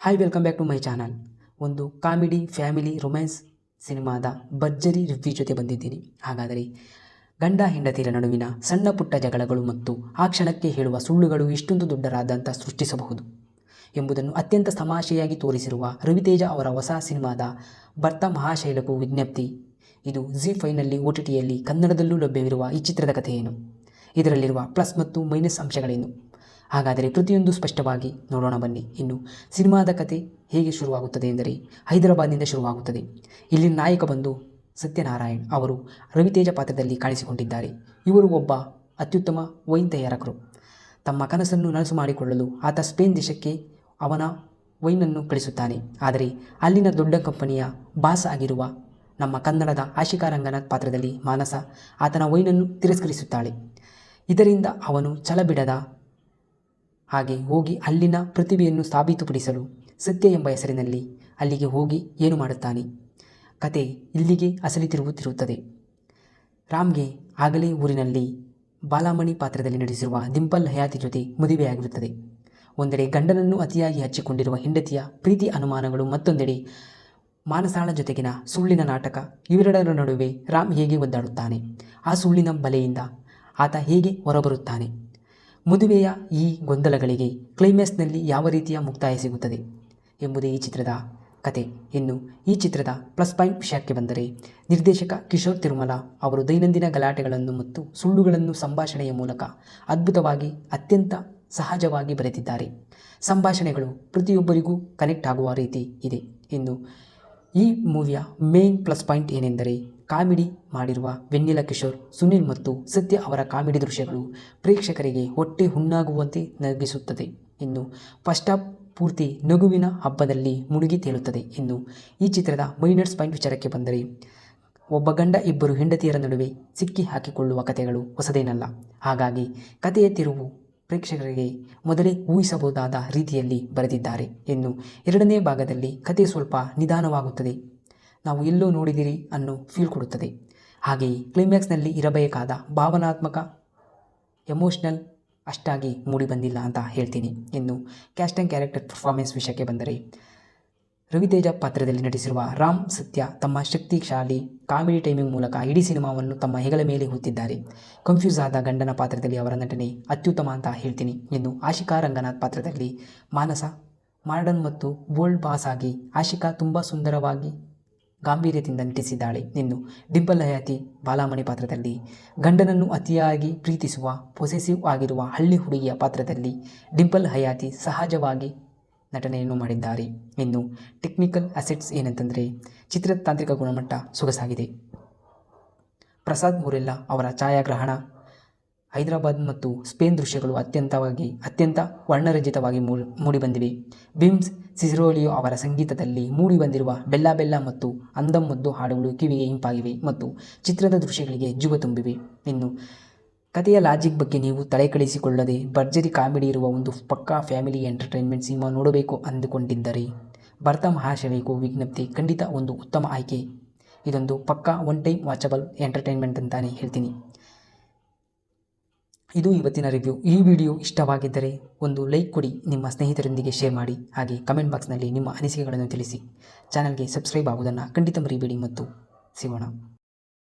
Hi, welcome back to my channel. ಒಂದು comedy family romance ಸಿನಿಮಾದ ಭರ್ಜರಿ ರಿವ್ಯೂ ಜೊತೆ ಬಂದಿದ್ದೀನಿ. ಹಾಗಾದರೆ ಗಂಡ ಹೆಂಡತಿಯರ ನಡುವಿನ ಸಣ್ಣ ಪುಟ್ಟ ಜಗಳಗಳು ಮತ್ತು ಆ ಕ್ಷಣಕ್ಕೆ ಹೇಳುವ ಸುಳ್ಳುಗಳು ಇಷ್ಟೊಂದು ದೊಡ್ಡರಾದಂಥ ಸೃಷ್ಟಿಸಬಹುದು ಎಂಬುದನ್ನು ಅತ್ಯಂತ ತಮಾಷೆಯಾಗಿ ತೋರಿಸಿರುವ ರವಿತೇಜ ಅವರ ಹೊಸ ಸಿನಿಮಾದ ಭರ್ತ ಮಹಾಶೈಲಕ್ಕೂ ವಿಜ್ಞಪ್ತಿ. ಇದು ZEE5ನಲ್ಲಿ OTTಯಲ್ಲಿ ಕನ್ನಡದಲ್ಲೂ ಲಭ್ಯವಿರುವ ಈ ಚಿತ್ರದ ಕಥೆ ಏನು, ಇದರಲ್ಲಿರುವ ಪ್ಲಸ್ ಮತ್ತು ಮೈನಸ್ ಅಂಶಗಳೇನು, ಹಾಗಾದರೆ ಪ್ರತಿಯೊಂದು ಸ್ಪಷ್ಟವಾಗಿ ನೋಡೋಣ ಬನ್ನಿ. ಇನ್ನು ಸಿನಿಮಾದ ಕತೆ ಹೇಗೆ ಶುರುವಾಗುತ್ತದೆ ಎಂದರೆ ಹೈದರಾಬಾದ್ನಿಂದ ಶುರುವಾಗುತ್ತದೆ. ಇಲ್ಲಿನ ನಾಯಕ ಬಂದು ಸತ್ಯನಾರಾಯಣ್ ಅವರು ರವಿತೇಜ ಪಾತ್ರದಲ್ಲಿ ಕಾಣಿಸಿಕೊಂಡಿದ್ದಾರೆ. ಇವರು ಒಬ್ಬ ಅತ್ಯುತ್ತಮ ವೈನ್ ತಯಾರಕರು. ತಮ್ಮ ಕನಸನ್ನು ನನಸು ಮಾಡಿಕೊಳ್ಳಲು ಆತ ಸ್ಪೇನ್ ದೇಶಕ್ಕೆ ಅವನ ವೈನನ್ನು ಕಳಿಸುತ್ತಾನೆ. ಆದರೆ ಅಲ್ಲಿನ ದೊಡ್ಡ ಕಂಪನಿಯ ಬಾಸ್ ಆಗಿರುವ ನಮ್ಮ ಕನ್ನಡದ ಆಶಿಕಾ ರಂಗನಾಥ್ ಪಾತ್ರದಲ್ಲಿ ಮಾನಸ ಆತನ ವೈನನ್ನು ತಿರಸ್ಕರಿಸುತ್ತಾಳೆ. ಇದರಿಂದ ಅವನು ಛಲ ಬಿಡದ ಹಾಗೆ ಹೋಗಿ ಅಲ್ಲಿನ ಪ್ರತಿಭೆಯನ್ನು ಸಾಬೀತುಪಡಿಸಲು ಸತ್ಯ ಎಂಬ ಹೆಸರಿನಲ್ಲಿ ಅಲ್ಲಿಗೆ ಹೋಗಿ ಏನು ಮಾಡುತ್ತಾನೆ. ಕತೆ ಇಲ್ಲಿಗೆ ಅಸಲಿ ತಿರುಗುತ್ತಿರುತ್ತದೆ. ರಾಮ್ಗೆ ಆಗಲೇ ಊರಿನಲ್ಲಿ ಬಾಲಾಮಣಿ ಪಾತ್ರದಲ್ಲಿ ನಟಿಸಿರುವ ಡಿಂಪಲ್ ಹಯಾತಿ ಜೊತೆ ಮದುವೆಯಾಗಿರುತ್ತದೆ. ಒಂದೆಡೆ ಗಂಡನನ್ನು ಅತಿಯಾಗಿ ಹಚ್ಚಿಕೊಂಡಿರುವ ಹೆಂಡತಿಯ ಪ್ರೀತಿ ಅನುಮಾನಗಳು, ಮತ್ತೊಂದೆಡೆ ಮಾನಸಾಳ ಜೊತೆಗಿನ ಸುಳ್ಳಿನ ನಾಟಕ. ಇವೆರಡರ ನಡುವೆ ರಾಮ್ ಹೇಗೆ ಒದ್ದಾಡುತ್ತಾನೆ, ಆ ಸುಳ್ಳಿನ ಬಲೆಯಿಂದ ಆತ ಹೇಗೆ ಹೊರಬರುತ್ತಾನೆ, ಮದುವೆಯ ಈ ಗೊಂದಲಗಳಿಗೆ ಕ್ಲೈಮ್ಯಾಕ್ಸ್ನಲ್ಲಿ ಯಾವ ರೀತಿಯ ಮುಕ್ತಾಯ ಸಿಗುತ್ತದೆ ಎಂಬುದೇ ಈ ಚಿತ್ರದ ಕತೆ. ಇನ್ನು ಈ ಚಿತ್ರದ ಪ್ಲಸ್ ಪಾಯಿಂಟ್ ವಿಷಯಕ್ಕೆ ಬಂದರೆ ನಿರ್ದೇಶಕ ಕಿಶೋರ್ ತಿರುಮಲ ಅವರು ದೈನಂದಿನ ಗಲಾಟೆಗಳನ್ನು ಮತ್ತು ಸುಳ್ಳುಗಳನ್ನು ಸಂಭಾಷಣೆಯ ಮೂಲಕ ಅದ್ಭುತವಾಗಿ, ಅತ್ಯಂತ ಸಹಜವಾಗಿ ಬರೆದಿದ್ದಾರೆ. ಸಂಭಾಷಣೆಗಳು ಪ್ರತಿಯೊಬ್ಬರಿಗೂ ಕನೆಕ್ಟ್ ಆಗುವ ರೀತಿ ಇದೆ. ಇನ್ನು ಈ ಮೂವಿಯ ಮೇನ್ ಪ್ಲಸ್ ಪಾಯಿಂಟ್ ಏನೆಂದರೆ ಕಾಮಿಡಿ ಮಾಡಿರುವ ವೆನ್ನೆಲಾ ಕಿಶೋರ್, ಸುನಿಲ್ ಮತ್ತು ಸತ್ಯ ಅವರ ಕಾಮಿಡಿ ದೃಶ್ಯಗಳು ಪ್ರೇಕ್ಷಕರಿಗೆ ಹೊಟ್ಟೆ ಹುಣ್ಣಾಗುವಂತೆ ನಗಿಸುತ್ತದೆ. ಇನ್ನು ಫಸ್ಟ್ ಹಾಫ್ ಪೂರ್ತಿ ನಗುವಿನ ಹಬ್ಬದಲ್ಲಿ ಮುಳುಗಿ ತೇಲುತ್ತದೆ. ಇನ್ನು ಈ ಚಿತ್ರದ ಮೈನಸ್ ಪಾಯಿಂಟ್ ವಿಚಾರಕ್ಕೆ ಬಂದರೆ ಒಬ್ಬ ಗಂಡ ಇಬ್ಬರು ಹೆಂಡತಿಯರ ನಡುವೆ ಸಿಕ್ಕಿ ಹಾಕಿಕೊಳ್ಳುವ ಕಥೆಗಳು ಹೊಸದೇನಲ್ಲ. ಹಾಗಾಗಿ ಕಥೆಯ ತಿರುವು ಪ್ರೇಕ್ಷಕರಿಗೆ ಮೊದಲೇ ಊಹಿಸಬಹುದಾದ ರೀತಿಯಲ್ಲಿ ಬರೆದಿದ್ದಾರೆ. ಇನ್ನು ಎರಡನೇ ಭಾಗದಲ್ಲಿ ಕತೆ ಸ್ವಲ್ಪ ನಿಧಾನವಾಗುತ್ತದೆ. ನಾವು ಎಲ್ಲೋ ನೋಡಿದಿರಿ ಅನ್ನೋ ಫೀಲ್ ಕೊಡುತ್ತದೆ. ಹಾಗೆಯೇ ಕ್ಲೈಮ್ಯಾಕ್ಸ್ನಲ್ಲಿ ಇರಬೇಕಾದ ಭಾವನಾತ್ಮಕ ಎಮೋಷ್ನಲ್ ಅಷ್ಟಾಗಿ ಮೂಡಿ ಬಂದಿಲ್ಲ ಅಂತ ಹೇಳ್ತೀನಿ. ಇನ್ನು ಕ್ಯಾಸ್ಟ್ ಆ್ಯಂಡ್ ಕ್ಯಾರೆಕ್ಟರ್ ಪರ್ಫಾರ್ಮೆನ್ಸ್ ವಿಷಯಕ್ಕೆ ಬಂದರೆ ರವಿತೇಜ ಪಾತ್ರದಲ್ಲಿ ನಟಿಸಿರುವ ರಾಮ್, ಸತ್ಯ ತಮ್ಮ ಶಕ್ತಿಶಾಲಿ ಕಾಮಿಡಿ ಟೈಮಿಂಗ್ ಮೂಲಕ ಇಡೀ ಸಿನಿಮಾವನ್ನು ತಮ್ಮ ಹೆಗಲ ಮೇಲೆ ಹೊತ್ತಿದ್ದಾರೆ. ಕನ್ಫ್ಯೂಸ್ ಆದ ಗಂಡನ ಪಾತ್ರದಲ್ಲಿ ಅವರ ನಟನೆ ಅತ್ಯುತ್ತಮ ಅಂತ ಹೇಳ್ತೀನಿ. ಇನ್ನು ಆಶಿಕಾ ರಂಗನಾಥ್ ಪಾತ್ರದಲ್ಲಿ ಮಾನಸ ಮಾಡರ್ನ್ ಮತ್ತು ಬೋಲ್ಡ್ ಬಾಸ್ ಆಗಿ ಆಶಿಕಾ ತುಂಬ ಸುಂದರವಾಗಿ ಗಾಂಭೀರ್ಯದಿಂದ ನಟಿಸಿದ್ದಾಳೆ. ಇನ್ನು ಡಿಂಪಲ್ ಹಯಾತಿ ಬಾಲಾಮಣಿ ಪಾತ್ರದಲ್ಲಿ ಗಂಡನನ್ನು ಅತಿಯಾಗಿ ಪ್ರೀತಿಸುವ ಪೊಸೆಸಿವ್ ಆಗಿರುವ ಹಳ್ಳಿ ಹುಡುಗಿಯ ಪಾತ್ರದಲ್ಲಿ ಡಿಂಪಲ್ ಹಯಾತಿ ಸಹಜವಾಗಿ ನಟನೆಯನ್ನು ಮಾಡಿದ್ದಾರೆ. ಇನ್ನು ಟೆಕ್ನಿಕಲ್ ಅಸೆಟ್ಸ್ ಏನಂತಂದರೆ ಚಿತ್ರದ ತಾಂತ್ರಿಕ ಗುಣಮಟ್ಟ ಸೊಗಸಾಗಿದೆ. ಪ್ರಸಾದ್ ಮುರೆಲ್ಲಾ ಅವರ ಛಾಯಾಗ್ರಹಣ, ಹೈದರಾಬಾದ್ ಮತ್ತು ಸ್ಪೇನ್ ದೃಶ್ಯಗಳು ಅತ್ಯಂತ ವರ್ಣರಂಜಿತವಾಗಿ ಮೂಡಿಬಂದಿವೆ. ಬಿಮ್ಸ್ ಸಿಸಿರೋಲಿಯೋ ಅವರ ಸಂಗೀತದಲ್ಲಿ ಮೂಡಿಬಂದಿರುವ ಬೆಲ್ಲ ಬೆಲ್ಲ ಮತ್ತು ಅಂದಂ ಮುದ್ದು ಹಾಡುಗಳು ಕಿವಿಗೆ ಇಂಪಾಗಿವೆ ಮತ್ತು ಚಿತ್ರದ ದೃಶ್ಯಗಳಿಗೆ ಜೀವ ತುಂಬಿವೆ. ಇನ್ನು ಕಥೆಯ ಲಾಜಿಕ್ ಬಗ್ಗೆ ನೀವು ತಲೆಕೆಡಿಸಿಕೊಳ್ಳದೆ ಭರ್ಜರಿ ಕಾಮಿಡಿ ಇರುವ ಒಂದು ಪಕ್ಕಾ ಫ್ಯಾಮಿಲಿ ಎಂಟರ್ಟೈನ್ಮೆಂಟ್ ಸಿನಿಮಾ ನೋಡಬೇಕು ಅಂದುಕೊಂಡಿದ್ದರೆ ಭರ್ತ ಮಹಾಶೈಲಕ್ಕೂ ವಿಜ್ಞಪ್ತಿ ಖಂಡಿತ ಒಂದು ಉತ್ತಮ ಆಯ್ಕೆ. ಇದೊಂದು ಪಕ್ಕಾ ಒನ್ ಟೈಮ್ ವಾಚಬಲ್ ಎಂಟರ್ಟೈನ್ಮೆಂಟ್ ಅಂತಾನೆ ಹೇಳ್ತೀನಿ. ಇದು ಇವತ್ತಿನ ರಿವ್ಯೂ. ಈ ವಿಡಿಯೋ ಇಷ್ಟವಾಗಿದ್ದರೆ ಒಂದು ಲೈಕ್ ಕೊಡಿ, ನಿಮ್ಮ ಸ್ನೇಹಿತರೊಂದಿಗೆ ಶೇರ್ ಮಾಡಿ, ಹಾಗೆ ಕಮೆಂಟ್ ಬಾಕ್ಸ್ನಲ್ಲಿ ನಿಮ್ಮ ಅನಿಸಿಕೆಗಳನ್ನು ತಿಳಿಸಿ. ಚಾನಲ್ಗೆ ಸಬ್ಸ್ಕ್ರೈಬ್ ಆಗುವುದನ್ನು ಖಂಡಿತ ಮರಿಬೇಡಿ ಮತ್ತು ಸಿಗೋಣ.